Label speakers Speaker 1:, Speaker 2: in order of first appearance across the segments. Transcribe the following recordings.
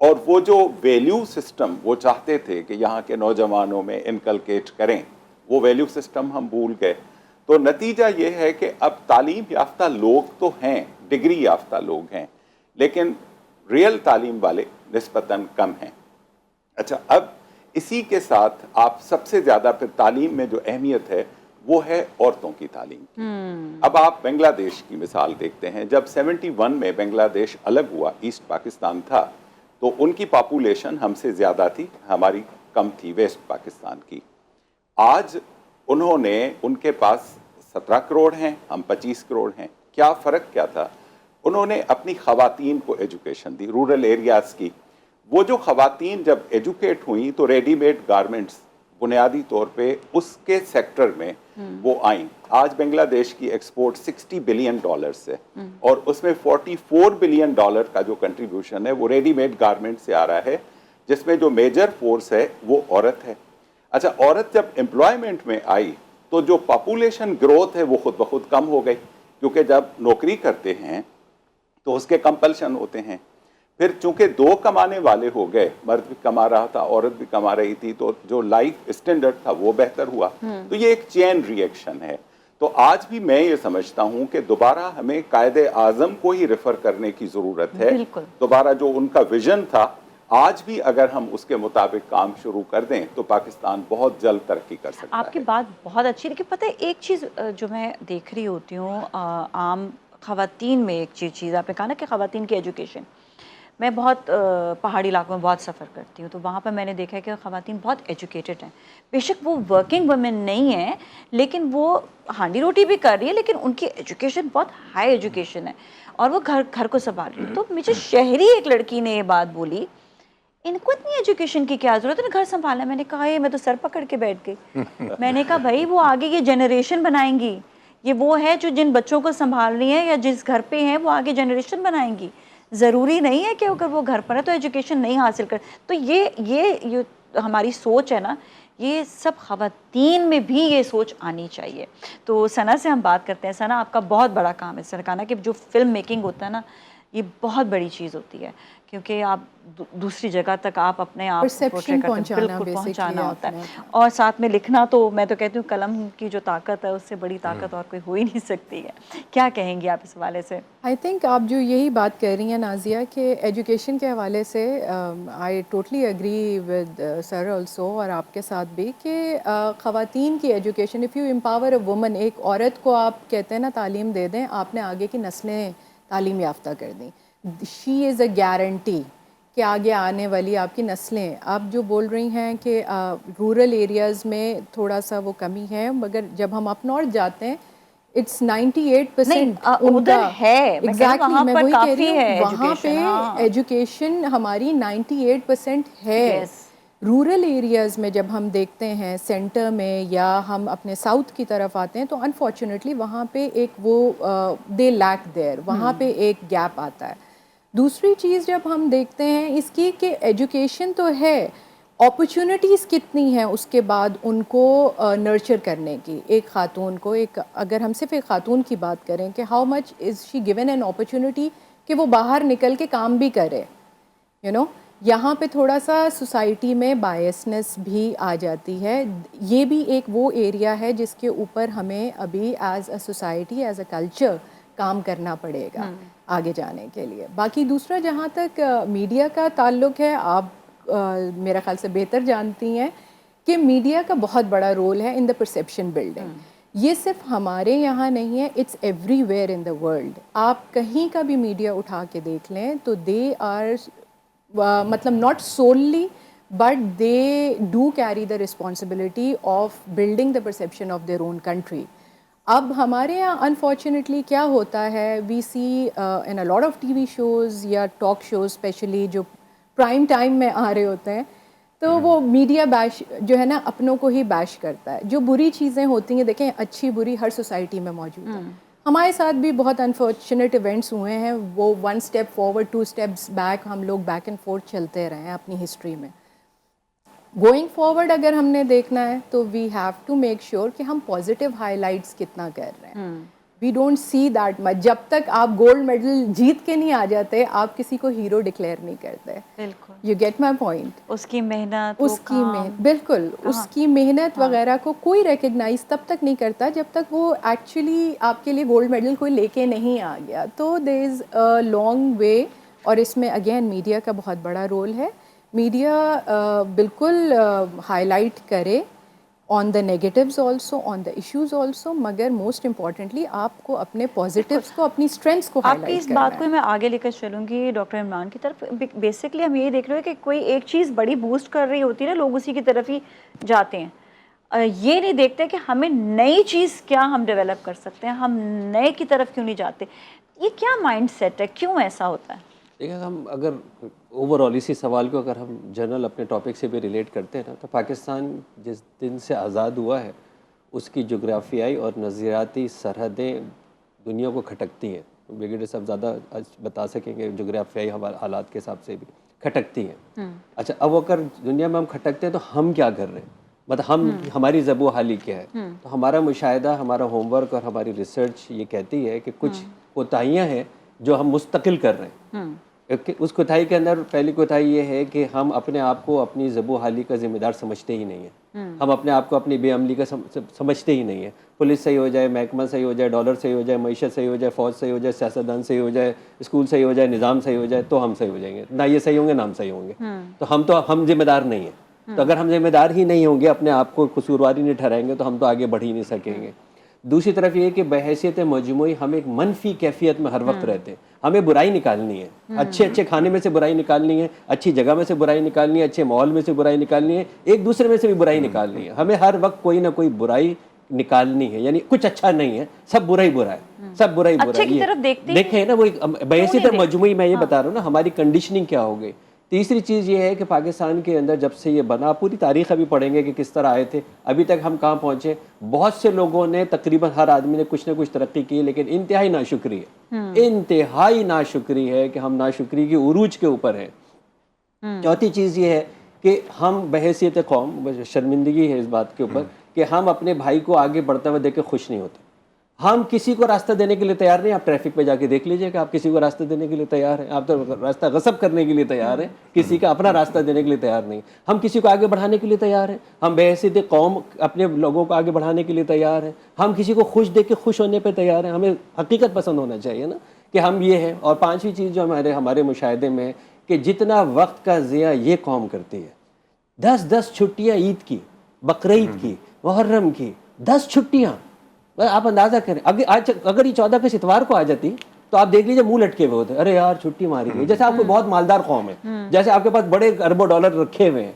Speaker 1: اور وہ جو ویلیو سسٹم وہ چاہتے تھے کہ یہاں کے نوجوانوں میں انکلکیٹ کریں، وہ ویلیو سسٹم ہم بھول گئے. تو نتیجہ یہ ہے کہ اب تعلیم یافتہ لوگ تو ہیں، ڈگری یافتہ لوگ ہیں، لیکن ریئل تعلیم والے نسبتاً کم ہیں. اچھا، اب اسی کے ساتھ آپ سب سے زیادہ پھر تعلیم میں جو اہمیت ہے وہ ہے عورتوں کی تعلیم کی. اب آپ بنگلہ دیش کی مثال دیکھتے ہیں. جب 71 میں بنگلہ دیش الگ ہوا، ایسٹ پاکستان تھا، تو ان کی پاپولیشن ہم سے زیادہ تھی، ہماری کم تھی ویسٹ پاکستان کی. آج انہوں نے، ان کے پاس 17 کروڑ ہیں، ہم 25 کروڑ ہیں. کیا فرق کیا تھا؟ انہوں نے اپنی خواتین کو ایجوکیشن دی، رورل ایریاز کی. وہ جو خواتین جب ایجوکیٹ ہوئیں تو ریڈی میڈ گارمنٹس بنیادی طور پہ اس کے سیکٹر میں وہ آئیں. آج بنگلہ دیش کی ایکسپورٹ $60 بلین ہے، اور اس میں $44 بلین کا جو کنٹریبیوشن ہے وہ ریڈی میڈ گارمنٹ سے آ رہا ہے، جس میں جو میجر فورس ہے وہ عورت ہے. اچھا، عورت جب امپلائمنٹ میں آئی تو جو پاپولیشن گروتھ ہے وہ خود بخود کم ہو گئی، کیونکہ جب نوکری کرتے ہیں تو اس کے کمپلشن ہوتے ہیں. پھر چونکہ دو کمانے والے ہو گئے، مرد بھی کما رہا تھا، عورت بھی کما رہی تھی، تو جو لائف اسٹینڈرڈ تھا وہ بہتر ہوا. تو یہ ایک چین ری ایکشن ہے. تو آج بھی میں یہ سمجھتا ہوں کہ دوبارہ ہمیں قائد اعظم کو ہی ریفر کرنے کی ضرورت ہے. دوبارہ جو ان کا ویژن تھا، آج بھی اگر ہم اس کے مطابق کام شروع کر دیں تو پاکستان بہت جلد ترقی کر سکتا ہے.
Speaker 2: آپ کی بات بہت اچھی، لیکن پتہ ہے ایک چیز جو میں دیکھ رہی ہوتی ہوں عام خواتین میں، ایک چیز آپ نے کہا نا کہ خواتین کی ایجوکیشن. میں بہت پہاڑی علاقوں میں بہت سفر کرتی ہوں، تو وہاں پر میں نے دیکھا ہے کہ خواتین بہت ایجوکیٹڈ ہیں. بے شک وہ ورکنگ وومن نہیں ہیں، لیکن وہ ہانڈی روٹی بھی کر رہی ہے، لیکن ان کی ایجوکیشن بہت ہائی ایجوکیشن ہے، اور وہ گھر کو سنبھال رہی ہے. تو مجھے شہری ایک لڑکی نے یہ بات بولی، ان کو اتنی ایجوکیشن کی کیا ضرورت ہے گھر سنبھالنا. میں نے کہا میں تو سر پکڑ کے بیٹھ گئی. میں نے کہا بھائی وہ آگے یہ جنریشن بنائیں گی، یہ وہ ہے جو جن بچوں کو سنبھال رہی ہیں یا جس گھر پہ ہیں وہ آگے جنریشن بنائیں گی. ضروری نہیں ہے کہ اگر وہ گھر پر ہے تو ایجوکیشن نہیں حاصل کر. تو یہ ہماری سوچ ہے نا، یہ سب خواتین میں بھی یہ سوچ آنی چاہیے. تو ثنا سے ہم بات کرتے ہیں. ثنا، آپ کا بہت بڑا کام ہے سرکانہ کہ جو فلم میکنگ ہوتا ہے نا، یہ بہت بڑی چیز ہوتی ہے، کیونکہ آپ دوسری جگہ تک آپ اپنے آپ کو پورٹری کرتے ہیں، بالکل پہنچانا ہوتا ہے. اور ساتھ میں لکھنا، تو میں تو کہتی ہوں قلم کی جو طاقت ہے اس سے بڑی طاقت اور کوئی ہو ہی نہیں سکتی ہے. کیا کہیں گی آپ اس حوالے سے؟
Speaker 3: آئی تھنک آپ جو یہی بات کہہ رہی ہیں نازیہ کہ ایجوکیشن کے حوالے سے I totally agree with sir also, اور آپ کے ساتھ بھی، کہ خواتین کی education, if you empower a woman, ایک عورت کو آپ کہتے ہیں نا تعلیم دے دیں، آپ نے آگے کی نسلیں تعلیم یافتہ کر دیں. شی از اے گارنٹی کہ آگے آنے والی آپ کی نسلیں. آپ جو بول رہی ہیں کہ رورل ایریاز میں تھوڑا سا وہ کمی ہے، مگر جب ہم اپ نارتھ جاتے ہیں اٹس 98% ان کا
Speaker 2: ہے.
Speaker 3: ایگزیکٹلی میں وہی کہہ رہی ہوں، وہاں پہ ایجوکیشن ہماری 98% ہے. رورل ایریاز میں جب ہم دیکھتے ہیں سینٹر میں یا ہم اپنے ساؤتھ کی طرف آتے ہیں تو انفارچونیٹلی وہاں پہ ایک وہ دے لیک دیر، وہاں پہ ایک گیپ آتا ہے. دوسری چیز جب ہم دیکھتے ہیں اس کی کہ ایجوکیشن تو ہے، اپرچونٹیز کتنی ہیں اس کے بعد ان کو نرچر کرنے کی. ایک خاتون کو، اگر ہم صرف ایک خاتون کی بات کریں کہ how much is she given an opportunity کہ وہ باہر نکل کے کام بھی کرے. یہاں پہ تھوڑا سا سوسائٹی میں بائسنس بھی آ جاتی ہے. یہ بھی ایک وہ ایریا ہے جس کے اوپر ہمیں ابھی as a society, as a culture کام کرنا پڑے گا آگے جانے کے لیے. باقی دوسرا جہاں تک میڈیا کا تعلق ہے، آپ میرا خیال سے بہتر جانتی ہیں کہ میڈیا کا بہت بڑا رول ہے ان دا پرسیپشن بلڈنگ. یہ صرف ہمارے یہاں نہیں ہے، it's everywhere in the world. آپ کہیں کا بھی میڈیا اٹھا کے دیکھ لیں تو دے آر مطلب not solely but they do carry the responsibility of building the perception of their own country. اب ہمارے یہاں انفارچونیٹلی کیا ہوتا ہے، we see in a lot of T V shows یا ٹاک شوز اسپیشلی جو prime time میں آ رہے ہوتے ہیں، تو وہ میڈیا بیش جو ہے نا اپنوں کو ہی بیش کرتا ہے. جو بری چیزیں ہوتی ہیں، دیکھیں اچھی بری ہر سوسائٹی میں موجود ہے. ہمارے ساتھ بھی بہت انفارچونیٹ ایونٹس ہوئے ہیں، وہ 1 اسٹیپ فارورڈ 2 اسٹیپس بیک، ہم لوگ بیک اینڈ فورتھ چلتے رہے ہیں اپنی ہسٹری میں. گوئنگ فارورڈ اگر ہم نے دیکھنا ہے تو we have to make sure کہ ہم پازیٹیو ہائی لائٹس کتنا کر رہے ہیں. we don't see that much. جب تک آپ گولڈ میڈل جیت کے نہیں آ جاتے آپ کسی کو ہیرو ڈکلیئر نہیں کرتے.
Speaker 2: بالکل
Speaker 3: You get my point.
Speaker 2: اس کی محنت
Speaker 3: بالکل اس کی محنت وغیرہ کو کوئی ریکگنائز تب تک نہیں کرتا جب تک وہ ایکچولی آپ کے لیے گولڈ میڈل کوئی لے کے نہیں آ گیا. تو there is a long way. اور اس میں اگین میڈیا کا بہت بڑا رول ہے. میڈیا بالکل ہائی لائٹ کرے on the negatives also, on the issues also, مگر موسٹ امپورٹنٹلی آپ کو اپنے پازیٹیوز کو, اپنی اسٹرینگس کو ہائی
Speaker 2: آپ کی
Speaker 3: لائٹ
Speaker 2: اس
Speaker 3: کرنا
Speaker 2: بات کو میں آگے لے کر چلوں گی ڈاکٹر عمران کی طرف. بیسکلی ہم یہی دیکھ رہے ہیں کہ کوئی ایک چیز بڑی بوسٹ کر رہی ہوتی ہے نا, لوگ اسی کی طرف ہی جاتے ہیں. یہ نہیں دیکھتے کہ ہمیں نئی چیز کیا ہم ڈیولپ کر سکتے ہیں, ہم نئے کی طرف کیوں نہیں جاتے. یہ کیا مائنڈ سیٹ ہے, کیوں ایسا ہوتا ہے؟
Speaker 4: دیکھیں ہم اگر اوور آل اسی سوال کو اگر ہم جنرل اپنے ٹاپک سے بھی ریلیٹ کرتے ہیں نا, تو پاکستان جس دن سے آزاد ہوا ہے اس کی جغرافیائی اور نظریاتی سرحدیں دنیا کو کھٹکتی ہیں. بریگیڈیئر صاحب زیادہ بتا سکیں گے, جغرافیائی حالات کے حساب سے بھی کھٹکتی ہیں. اچھا اب اگر دنیا میں ہم کھٹکتے ہیں تو ہم کیا کر رہے ہیں, مطلب ہماری زب و حالی کیا ہے. تو ہمارا مشاہدہ, ہمارا ہوم ورک اور ہماری ریسرچ یہ کہتی ہے کہ کچھ کوتاہیاں ہیں جو ہم مستقل کر رہے ہیں. اس کوتاہی کے اندر پہلی کوتاہی یہ ہے کہ ہم اپنے آپ کو اپنی زب و حالی کا ذمہ دار سمجھتے ہی نہیں ہیں. ہم اپنے آپ کو اپنی بے عملی کا سمجھتے ہی نہیں ہیں. پولیس صحیح ہو جائے, محکمہ صحیح ہو جائے, ڈالر صحیح ہو جائے, معیشت صحیح ہو جائے, فوج صحیح ہو جائے, سیاستدان صحیح ہو جائے, اسکول صحیح ہو جائے, نظام صحیح ہو جائے تو ہم صحیح ہو جائیں گے. نہ یہ صحیح ہوں گے نہ ہم صحیح ہوں گے. تو ہم ذمہ دار نہیں ہیں. تو اگر ہم ذمہ دار ہی نہیں ہوں گے, اپنے آپ کو قصوروار ہی نہیں ٹھہرائیں گے, تو ہم تو آگے بڑھ ہی نہیں سکیں گے. دوسری طرف یہ کہ بحیثیت مجموعی ہم ایک منفی کیفیت میں ہر وقت رہتے ہیں. ہمیں برائی نکالنی ہے, اچھے کھانے میں سے برائی نکالنی ہے, اچھی جگہ میں سے برائی نکالنی ہے, اچھے ماحول میں سے برائی نکالنی ہے, ایک دوسرے میں سے بھی برائی نکالنی ہے. ہمیں ہر وقت کوئی نہ کوئی برائی نکالنی ہے. یعنی کچھ اچھا نہیں ہے, سب برا ہی برا ہے, سب برا ہی برا ہے. دیکھیں نا وہ بحیثیت مجموعی میں یہ بتا رہا ہوں نا ہماری کنڈیشننگ کیا ہو گئی. تیسری چیز یہ ہے کہ پاکستان کے اندر جب سے یہ بنا, پوری تاریخ ابھی پڑھیں گے کہ کس طرح آئے تھے, ابھی تک ہم کہاں پہنچے. بہت سے لوگوں نے, تقریباً ہر آدمی نے کچھ نہ کچھ ترقی کی, لیکن انتہائی ناشکری ہے, انتہائی ناشکری ہے کہ ہم ناشکری کی عروج کے اوپر ہیں. چوتھی چیز یہ ہے کہ ہم بحیثیت قوم, شرمندگی ہے اس بات کے اوپر کہ ہم اپنے بھائی کو آگے بڑھتا ہوا دیکھ کے خوش نہیں ہوتے. ہم کسی کو راستہ دینے کے لیے تیار نہیں. آپ ٹریفک پہ جا کے دیکھ لیجئے کہ آپ کسی کو راستہ دینے کے لیے تیار ہیں. آپ تو راستہ غصب کرنے کے لیے تیار ہیں, کسی کا اپنا راستہ دینے کے لیے تیار نہیں. ہم کسی کو آگے بڑھانے کے لیے تیار ہیں. ہم بحیثیت قوم اپنے لوگوں کو آگے بڑھانے کے لیے تیار ہیں. ہم کسی کو خوش دیکھ کے خوش ہونے پہ تیار ہیں. ہمیں حقیقت پسند ہونا چاہیے نا کہ ہم یہ ہیں. اور پانچویں چیز جو ہمارے مشاہدے میں کہ جتنا وقت کا ضیاع یہ قوم کرتی ہے, 10 چھٹیاں عید کی, بقرعید کی, محرم کی, 10 چھٹیاں. آپ اندازہ کریں, اگر یہ 14 کے اتوار کو آ جاتی تو آپ دیکھ لیجیے منہ لٹکے ہوئے ہوتے, ارے یار چھٹی ماری گئی. جیسے آپ کو بہت مالدار قوم ہے, جیسے آپ کے پاس بڑے اربوں ڈالر رکھے ہوئے ہیں.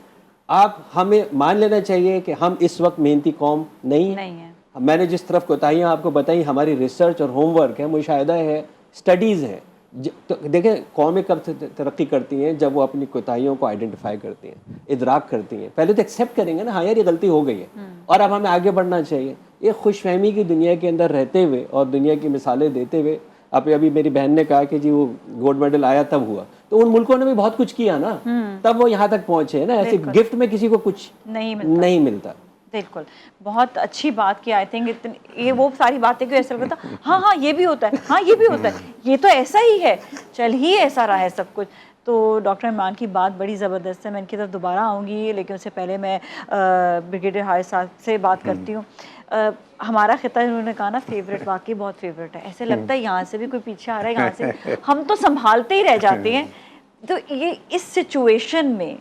Speaker 4: آپ ہمیں مان لینا چاہیے کہ ہم اس وقت محنتی قوم نہیں ہیں. میں نے جس طرف کوتاہیاں آپ کو بتائیں, ہماری ریسرچ اور ہوم ورک ہے, مشاہدہ ہے, اسٹڈیز ہے. دیکھیں قومیں کب ترقی کرتی ہیں, جب وہ اپنی کوتاہیوں کو آئیڈینٹیفائی کرتی ہیں, ادراک کرتی ہیں. پہلے تو ایکسیپٹ کریں گے نا, ہاں یار یہ غلطی ہو گئی ہے اور اب ہمیں آگے بڑھنا چاہیے. یہ خوش فہمی کی دنیا کے اندر رہتے ہوئے اور دنیا کی مثالیں دیتے ہوئے, ابھی میری بہن نے کہا کہ جی وہ گولڈ میڈل آیا تب ہوا, تو ان ملکوں نے بھی بہت کچھ کیا نا, تب وہ یہاں تک پہنچے نا. ایسے گفٹ میں کسی کو کچھ نہیں ملتا.
Speaker 2: بالکل, بہت اچھی بات کی. آئی تھنک یہ وہ ساری باتیں کہ ایسا لگتا ہاں یہ بھی ہوتا ہے, ہاں یہ بھی ہوتا ہے, یہ تو ایسا ہی ہے, چل ہی ایسا رہا ہے سب کچھ. تو ڈاکٹر عمران کی بات بڑی زبردست ہے, میں ان کی طرف دوبارہ آؤں گی, لیکن اس سے پہلے میں بریگیڈیئر حارث صاحب سے بات کرتی ہوں. ہمارا خطہ انہوں نے کہا نا فیوریٹ, واقعی بہت فیوریٹ ہے. ایسے لگتا ہے یہاں سے بھی کوئی پیچھے آ رہا ہے, یہاں سے ہم تو سنبھالتے ہی رہ جاتے ہیں. تو یہ اس سچویشن میں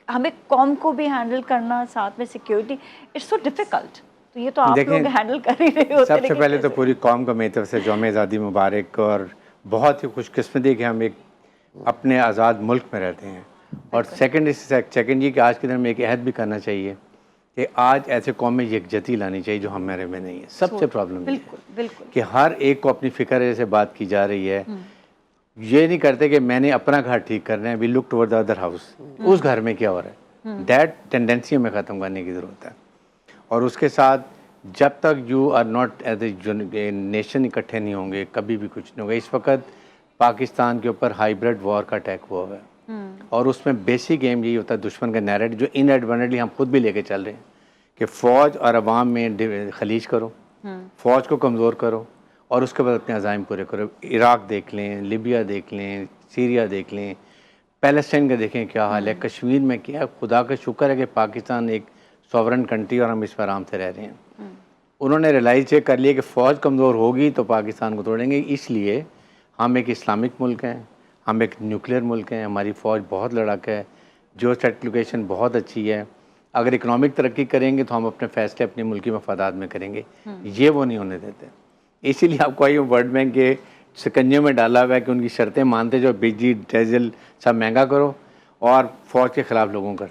Speaker 2: ہمیں قوم کو بھی ہینڈل کرنا, ساتھ میں سیکیورٹی, اٹس سو ڈیفیکلٹ. تو یہ تو آپ لوگ ہینڈل کر ہی رہے ہوتے.
Speaker 5: سب سے پہلے تو پوری قوم کو میری طرف سے یوم آزادی مبارک, اور بہت ہی خوش قسمتی کہ ہم ایک اپنے آزاد ملک میں رہتے ہیں. اور سیکنڈ یہ کہ آج کے دن میں ایک عہد بھی کرنا چاہیے کہ آج ایسے قوم میں یکجہتی لانی چاہیے جو ہمارے میں نہیں ہے. سب سے پرابلم یہ ہے کہ ہر ایک کو اپنی فکر جیسے بات کی جا رہی ہے. یہ نہیں کرتے کہ میں نے اپنا گھر ٹھیک کرنا ہے, وی لک ٹوورڈ دا ادر ہاؤس, اس گھر میں کیا ہو رہا ہے. دیٹ ٹینڈنسی ہمیں ختم کرنے کی ضرورت ہے. اور اس کے ساتھ جب تک you are not as a nation اکٹھے نہیں ہوں گے, کبھی بھی کچھ نہیں ہوگا. اس وقت پاکستان کے اوپر ہائیبرڈ وار کا اٹیک ہوا ہے, اور اس میں بیسک گیم یہی ہوتا ہے دشمن کا نیریٹو, جو انیڈورنٹلی ہم خود بھی لے کے چل رہے ہیں کہ فوج اور عوام میں خلیج کرو, فوج کو کمزور کرو اور اس کے بعد اپنے عزائم پورے کرو. عراق دیکھ لیں, لیبیا دیکھ لیں, سیریا دیکھ لیں, پیلسٹائن کا دیکھیں کیا حال ہے, کشمیر میں کیا. خدا کا شکر ہے کہ پاکستان ایک سوورن کنٹری اور ہم اس پر آرام سے رہ رہے ہیں. انہوں نے ریلائز یہ کر لیا کہ فوج کمزور ہوگی تو پاکستان کو توڑیں گے. اس لیے ہم ایک اسلامک ملک ہیں, ہم ایک نیوکلیر ملک ہیں, ہماری فوج بہت لڑاک ہے, جو سیٹ لوکیشن بہت اچھی ہے. اگر اکنامک ترقی کریں گے تو ہم اپنے فیصلے اپنے ملکی مفادات میں کریں گے, یہ وہ نہیں ہونے دیتے. اسی لیے آپ کو آئی ورلڈ بینک کے سکنجے میں ڈالا ہوا ہے کہ ان کی شرطیں مانتے جو بجلی ڈیزل سب مہنگا کرو اور فوج کے خلاف لوگوں کا.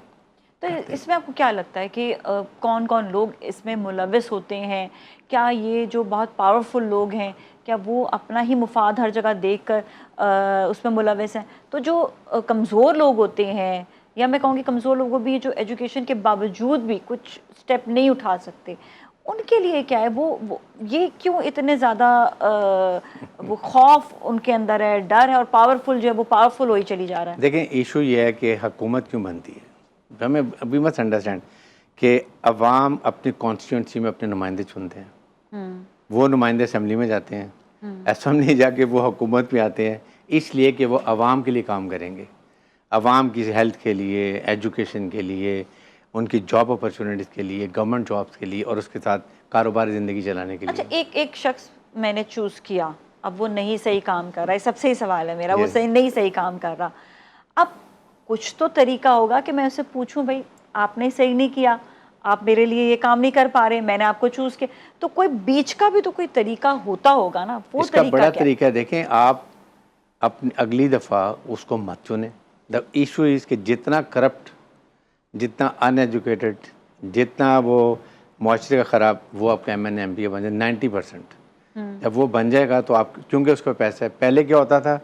Speaker 2: تو اس میں آپ کو کیا لگتا ہے کہ کون کون لوگ اس میں ملوث ہوتے ہیں؟ کیا یہ جو بہت پاورفل لوگ ہیں کیا وہ اپنا ہی مفاد ہر جگہ دیکھ کر اس میں ملوث ہیں؟ تو جو کمزور لوگ ہوتے ہیں, یا میں کہوں گی کمزور لوگوں بھی جو ایجوکیشن کے باوجود بھی کچھ سٹیپ نہیں اٹھا سکتے, ان کے لیے کیا ہے وہ یہ کیوں اتنے زیادہ وہ خوف ان کے اندر ہے, ڈر ہے, اور پاورفل جو ہے وہ پاورفل ہوئی چلی جا رہا ہے؟
Speaker 5: دیکھیں ایشو یہ ہے کہ حکومت کیوں بنتی ہے. ہمیں ابھی مت انڈرسٹینڈ کہ عوام اپنی کانسٹیٹوئنسی میں اپنے نمائندے چنتے ہیں, وہ نمائندے اسمبلی میں جاتے ہیں, اسمبلی جا کے وہ حکومت میں آتے ہیں, اس لیے کہ وہ عوام کے لیے کام کریں گے, عوام کی ہیلتھ کے لیے, ایجوکیشن کے لیے, ان کی جاب اپرچونیٹیز کے لیے, گورنمنٹ جابس کے لیے, اور اس کے ساتھ کاروباری زندگی چلانے کے لیے.
Speaker 2: اچھا, ایک شخص میں نے چوز کیا, اب وہ نہیں صحیح کام کر رہا ہے, سب سے ہی سوال ہے میرا, وہ نہیں صحیح کام کر رہا, اب کچھ تو طریقہ ہوگا کہ میں اسے پوچھوں بھائی آپ نے صحیح نہیں کیا, آپ میرے لیے یہ کام نہیں کر پا رہے, میں نے آپ کو چوز کیا, تو کوئی بیچ کا بھی تو کوئی طریقہ ہوتا ہوگا نا. وہ
Speaker 5: اس کا بڑا طریقہ ہے, دیکھیں آپ اپنی اگلی دفعہ اس کو مت چنیں. دا ایشو از کہ جتنا کرپٹ, جتنا ان ایجوکیٹڈ, جتنا وہ معاشرے کا خراب, وہ آپ کا ایم این ایم پی بن جائے 90%. جب وہ بن جائے گا تو آپ, کیونکہ اس کو پیسہ ہے. پہلے کیا ہوتا تھا,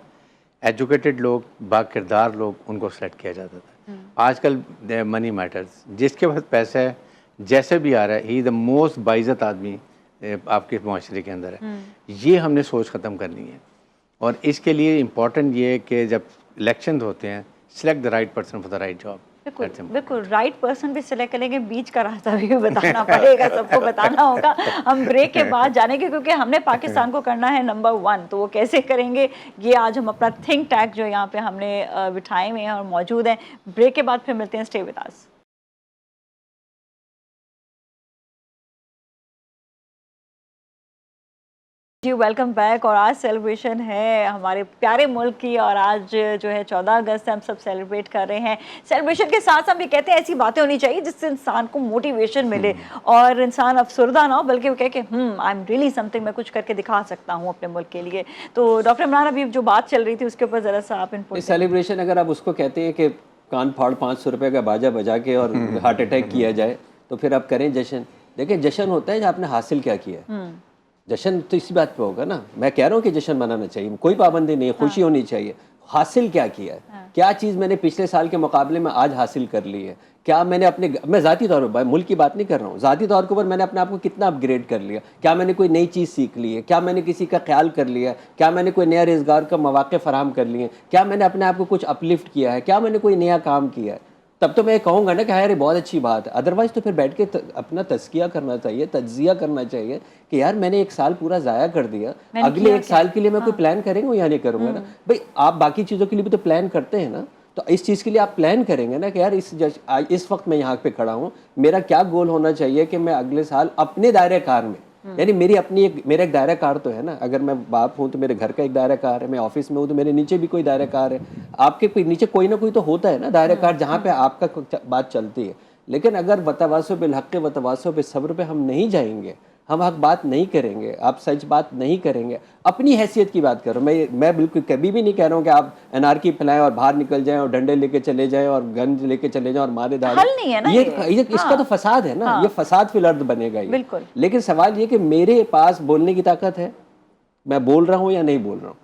Speaker 5: ایجوکیٹڈ لوگ, با کردار لوگ, ان کو سلیکٹ کیا جاتا تھا. آج کل منی میٹرز, جس کے پاس پیسہ ہے جیسے بھی آ رہا ہے, ہی دا موسٹ باعزت آدمی آپ کے معاشرے کے اندر ہے. یہ ہم نے سوچ ختم کرنی ہے, اور اس کے لیے امپورٹنٹ یہ ہے کہ جب الیکشن ہوتے ہیں, select the right person for the right job.
Speaker 2: بالکل رائٹ پرسن بھی سلیکٹ کریں گے, بیچ کا راستہ بھی بتانا پڑے گا, سب کو بتانا ہوگا. ہم بریک کے بعد جانیں گے, کیونکہ ہم نے پاکستان کو کرنا ہے نمبر 1, تو وہ کیسے کریں گے یہ آج ہم اپنا تھنک ٹینک جو یہاں پہ ہم نے بٹھائے ہوئے ہیں اور موجود ہیں. بریک کے بعد پھر ملتے ہیں, اسٹے ود اس. جی ویلکم بیک. اور آج سیلیبریشن ہے ہمارے پیارے ملک کی, اور آج جو ہے 14 اگست ہم سب سیلیبریٹ کر رہے ہیں. سیلیبریشن کے ساتھ ہم بھی کہتے ہیں ایسی باتیں ہونی چاہیے جس سے انسان کو موٹیویشن ملے اور انسان افسردہ نہ ہو, بلکہ وہ کہے کہ I am really some thing, میں کچھ کر کے دکھا سکتا ہوں اپنے ملک کے لیے. تو ڈاکٹر عمران, ابھی جو بات چل رہی تھی اس کے اوپر ذرا سا آپ انپوٹ.
Speaker 4: سیلیبریشن اگر آپ اس کو کہتے ہیں کہ کان پھاڑ 500 روپے کا باجا بجا کے اور ہارٹ اٹیک کیا جائے, تو پھر آپ کریں جشن. دیکھیں جشن ہوتا ہے جو آپ نے حاصل کیا کیا ہے. جشن تو اسی بات پہ ہوگا نا. میں کہہ رہا ہوں کہ جشن منانا چاہیے, کوئی پابندی نہیں ہے, خوشی ہونی چاہیے. حاصل کیا کیا ہے, کیا چیز میں نے پچھلے سال کے مقابلے میں آج حاصل کر لی ہے, کیا میں نے اپنے, میں ذاتی طور پر, ملک کی بات نہیں کر رہا ہوں, ذاتی طور کے اوپر میں نے اپنے آپ کو کتنا اپ گریڈ کر لیا, کیا میں نے کوئی نئی چیز سیکھ لی ہے, کیا میں نے کسی کا خیال کر لیا ہے, کیا میں نے کوئی نیا روزگار کا مواقع فراہم کر لیے ہیں, کیا میں نے اپنے آپ کو کچھ اپلفٹ کیا ہے, کیا میں نے کوئی نیا کام کیا ہے. تب تو میں کہوں گا نا کہ یار یہ بہت اچھی بات ہے. ادروائز تو پھر بیٹھ کے اپنا تزکیہ کرنا چاہیے, تجزیہ کرنا چاہیے کہ یار میں نے ایک سال پورا ضائع کر دیا, اگلے ایک سال کے لیے میں کوئی پلان کریں گا یا نہیں کروں گا نا. بھائی آپ باقی چیزوں کے لیے بھی تو پلان کرتے ہیں نا, تو اس چیز کے لیے آپ پلان کریں گے نا کہ یار اس وقت میں یہاں پہ کھڑا ہوں, میرا کیا گول ہونا چاہیے کہ میں اگلے سال اپنے دائرۂ کار میں, یعنی میری اپنی میرا ایک دائرہ کار تو ہے نا. اگر میں باپ ہوں تو میرے گھر کا ایک دائرہ کار ہے, میں آفس میں ہوں تو میرے نیچے بھی کوئی دائرہ کار ہے, آپ کے نیچے کوئی نہ کوئی تو ہوتا ہے نا دائرہ کار جہاں پہ آپ کا بات چلتی ہے. لیکن اگر وتواصوا بالحق وتواصوا بالصبر پہ ہم نہیں جائیں گے, ہم حق بات نہیں کریں گے, آپ سچ بات نہیں کریں گے, اپنی حیثیت کی بات کرو. میں بالکل کبھی بھی نہیں کہہ رہا ہوں کہ آپ انارکی پھیلائیں اور باہر نکل جائیں اور ڈنڈے لے کے چلے جائیں اور گن لے کے چلے جائیں اور مارے دھاڑے. یہ اس کا تو فساد ہے نا, یہ فساد فی الارض بنے گا یہ. لیکن سوال یہ کہ میرے پاس بولنے کی طاقت ہے, میں بول رہا ہوں یا نہیں بول رہا ہوں.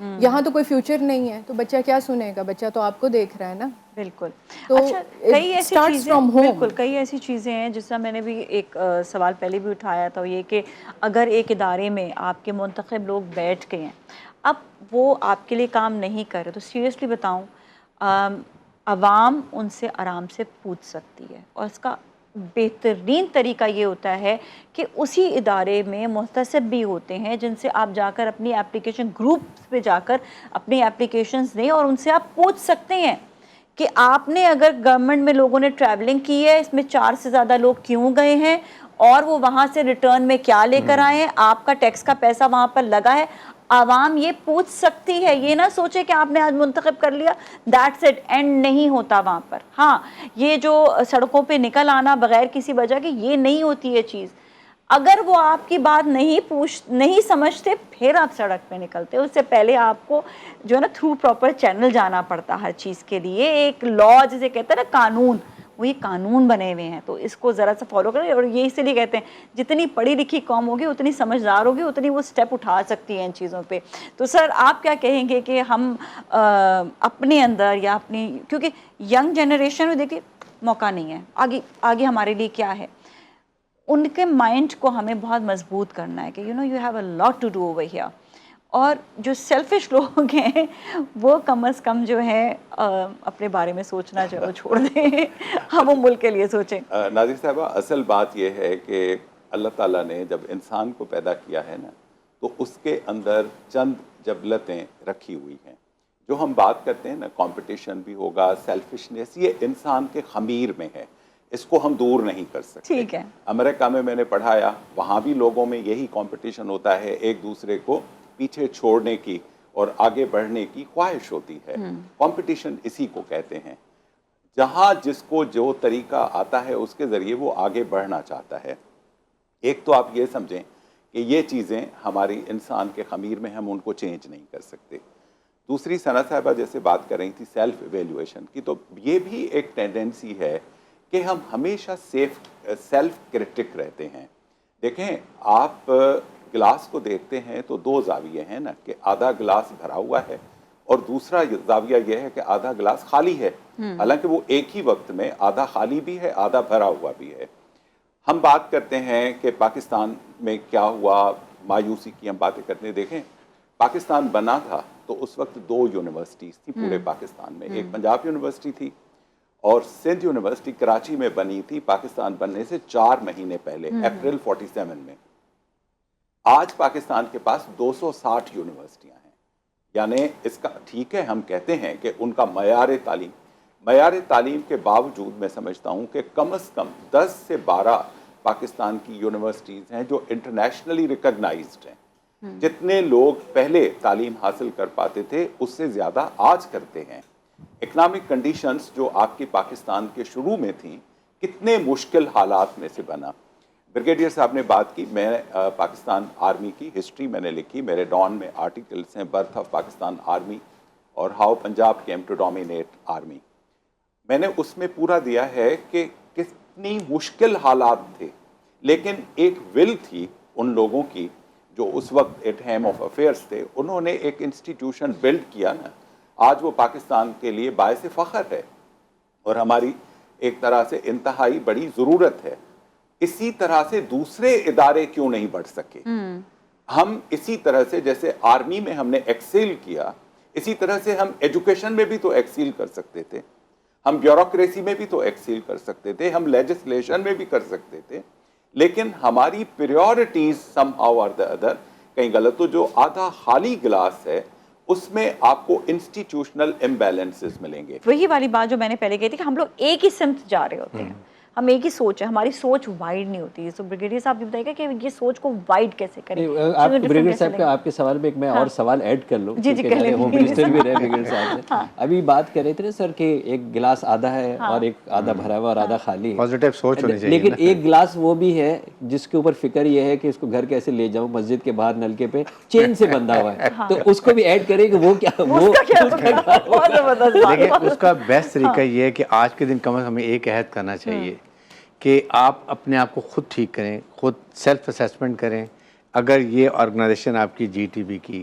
Speaker 3: یہاں تو کوئی فیوچر نہیں ہے تو بچہ کیا سنے گا, بچہ تو آپ کو دیکھ رہا ہے نا.
Speaker 2: بالکل.
Speaker 3: تو
Speaker 2: اچھا, کئی ایسی چیزیں,
Speaker 3: بالکل
Speaker 2: کئی ایسی چیزیں ہیں جس طرح میں نے بھی ایک سوال پہلے بھی اٹھایا تھا, یہ کہ اگر ایک ادارے میں آپ کے منتخب لوگ بیٹھ گئے ہیں, اب وہ آپ کے لیے کام نہیں کر رہے, تو سیریسلی بتاؤں عوام ان سے آرام سے پوچھ سکتی ہے, اور اس کا بہترین طریقہ یہ ہوتا ہے کہ اسی ادارے میں محتسب بھی ہوتے ہیں جن سے آپ جا کر اپنی اپلیکیشن گروپس پہ جا کر اپنی اپلیکیشنز دیں, اور ان سے آپ پوچھ سکتے ہیں کہ آپ نے اگر گورنمنٹ میں لوگوں نے ٹریولنگ کی ہے, اس میں 4 سے زیادہ لوگ کیوں گئے ہیں, اور وہ وہاں سے ریٹرن میں کیا لے کر آئے ہیں, آپ کا ٹیکس کا پیسہ وہاں پر لگا ہے. عوام یہ پوچھ سکتی ہے, یہ نہ سوچے کہ آپ نے آج منتخب کر لیا دیٹس اٹ, اینڈ نہیں ہوتا وہاں پر. ہاں, یہ جو سڑکوں پہ نکل آنا بغیر کسی وجہ کے, یہ نہیں ہوتی ہے چیز. اگر وہ آپ کی بات نہیں سمجھتے, پھر آپ سڑک پہ نکلتے. اس سے پہلے آپ کو جو ہے نا تھرو پراپر چینل جانا پڑتا ہر چیز کے لیے. ایک لا جسے کہتے ہیں نا قانون, وہ یہ قانون بنے ہوئے ہیں, تو اس کو ذرا سا فالو کریں. اور یہ اسی لیے کہتے ہیں جتنی پڑھی لکھی قوم ہوگی اتنی سمجھدار ہوگی, اتنی وہ سٹیپ اٹھا سکتی ہے ان چیزوں پہ. تو سر آپ کیا کہیں گے کہ ہم اپنے اندر یا اپنی, کیونکہ ینگ جنریشن میں دیکھیے موقع نہیں ہے, آگے ہمارے لیے کیا ہے, ان کے مائنڈ کو ہمیں بہت مضبوط کرنا ہے کہ you have a lot to do over here. اور جو سیلفش لوگ ہیں وہ کم از کم جو ہے اپنے بارے میں سوچنا جو ہے وہ چھوڑ دیں, ہم وہ ملک کے لیے سوچیں.
Speaker 1: ناظر صاحبہ, اصل بات یہ ہے کہ اللہ تعالیٰ نے جب انسان کو پیدا کیا ہے نا, تو اس کے اندر چند جبلتیں رکھی ہوئی ہیں. جو ہم بات کرتے ہیں نا, کمپٹیشن بھی ہوگا, سیلفشنس, یہ انسان کے خمیر میں ہے, اس کو ہم دور نہیں کر سکتے.
Speaker 2: ٹھیک ہے.
Speaker 1: امریکہ میں نے پڑھایا, وہاں بھی لوگوں میں یہی کمپٹیشن ہوتا ہے, ایک دوسرے کو پیچھے چھوڑنے کی اور آگے بڑھنے کی خواہش ہوتی ہے. کمپٹیشن اسی کو کہتے ہیں. جہاں جس کو جو طریقہ آتا ہے اس کے ذریعے وہ آگے بڑھنا چاہتا ہے. ایک تو آپ یہ سمجھیں کہ یہ چیزیں ہماری انسان کے خمیر میں, ہم ان کو چینج نہیں کر سکتے. دوسری ثنا صاحبہ جیسے بات کر رہی تھی سیلف ایویلیویشن کی, تو یہ بھی ایک ٹینڈنسی ہے کہ ہم ہمیشہ سیلف کرٹک رہتے ہیں. دیکھیں, آپ گلاس کو دیکھتے ہیں تو 2 زاویے ہیں نا, کہ آدھا گلاس بھرا ہوا ہے اور دوسرا زاویہ یہ ہے کہ آدھا گلاس خالی ہے. حالانکہ وہ ایک ہی وقت میں آدھا خالی بھی ہے, آدھا بھرا ہوا بھی ہے. ہم بات کرتے ہیں کہ پاکستان میں کیا ہوا, مایوسی کی ہم باتیں کرتے ہیں. دیکھیں, پاکستان بنا تھا تو اس وقت 2 یونیورسٹیز تھی پورے پاکستان میں. ایک پنجاب یونیورسٹی تھی اور سندھ یونیورسٹی کراچی میں بنی تھی پاکستان بننے سے 4 مہینے پہلے, اپریل 47 میں. آج پاکستان کے پاس 260 یونیورسٹیاں ہیں. یعنی اس کا ٹھیک ہے, ہم کہتے ہیں کہ ان کا معیار تعلیم کے باوجود میں سمجھتا ہوں کہ کم از کم 10 سے 12 پاکستان کی یونیورسٹیز ہیں جو انٹرنیشنلی ریکگنائزڈ ہیں. جتنے لوگ پہلے تعلیم حاصل کر پاتے تھے اس سے زیادہ آج کرتے ہیں. اکنامک کنڈیشنز جو آپ کی پاکستان کے شروع میں تھیں, کتنے مشکل حالات میں سے بنا. بریگیڈیئر صاحب نے بات کی, میں پاکستان آرمی کی ہسٹری میں نے لکھی, میرے ڈان میں آرٹیکلس ہیں, برتھ آف پاکستان آرمی اور how Punjab came to dominate army. میں نے اس میں پورا دیا ہے کہ کتنی مشکل حالات تھے, لیکن ایک ول تھی ان لوگوں کی جو اس وقت ایٹ ہیم آف افیئرس تھے. انہوں نے ایک انسٹیٹیوشن بلڈ کیا نا, آج وہ پاکستان کے لیے باعث فخر ہے اور ہماری ایک طرح سے انتہائی بڑی ضرورت ہے. اسی طرح سے دوسرے ادارے کیوں نہیں بڑھ سکے؟ ہم اسی طرح سے جیسے آرمی میں ہم نے ایکسیل کیا, اسی طرح سے ہم ایجوکیشن میں بھی تو ایکسیل کر سکتے تھے, ہم بیوروکریسی میں بھی تو ایکسیل کر سکتے تھے, ہم لیجسلیشن میں بھی کر سکتے تھے. لیکن ہماری پریورٹیز سم ہاؤ اور دی ادر کہیں غلط. تو جو آدھا خالی گلاس ہے اس میں آپ کو انسٹیٹیوشنل امبیلنسز ملیں گے.
Speaker 2: وہی والی بات جو میں نے پہلے کہی تھی کہ ہم لوگ ایک ہی سمت جا رہے ہوتے ہیں, ہم ایک ہی سوچ ہے, ہماری سوچ وائڈ نہیں ہوتی ہے. تو بریگیڈیئر صاحب بھی بتائیے گا کہ یہ سوچ کو وائڈ کیسے کریں.
Speaker 4: آپ بریگیڈیئر صاحب کا آپ کے سوال میں ایک میں اور سوال ایڈ کر لوں,
Speaker 2: جی جی,
Speaker 4: ہوم منسٹر بھی رہے بریگیڈیئر صاحب سے. ابھی بات کر رہے تھے نا سر کہ ایک گلاس آدھا ہے اور ایک آدھا بھرا ہوا اور آدھا خالی ہے.
Speaker 5: پازیٹیو سوچ ہونی چاہیے.
Speaker 4: لیکن ایک گلاس وہ بھی ہے جس کے اوپر فکر یہ ہے کہ اس کو گھر کیسے لے جاؤں, مسجد کے باہر نلکے پہ چین سے بندھا ہوا ہے, تو اس کو بھی ایڈ کریں کہ وہ کیا,
Speaker 5: دیکھیں اس کا بیسٹ طریقہ یہ ہے کہ آج کے دن کم از کم ہمیں ایک عہد کرنا چاہیے کہ آپ اپنے آپ کو خود ٹھیک کریں, خود سیلف اسیسمنٹ کریں. اگر یہ آرگنائزیشن آپ کی جی ٹی بی کی,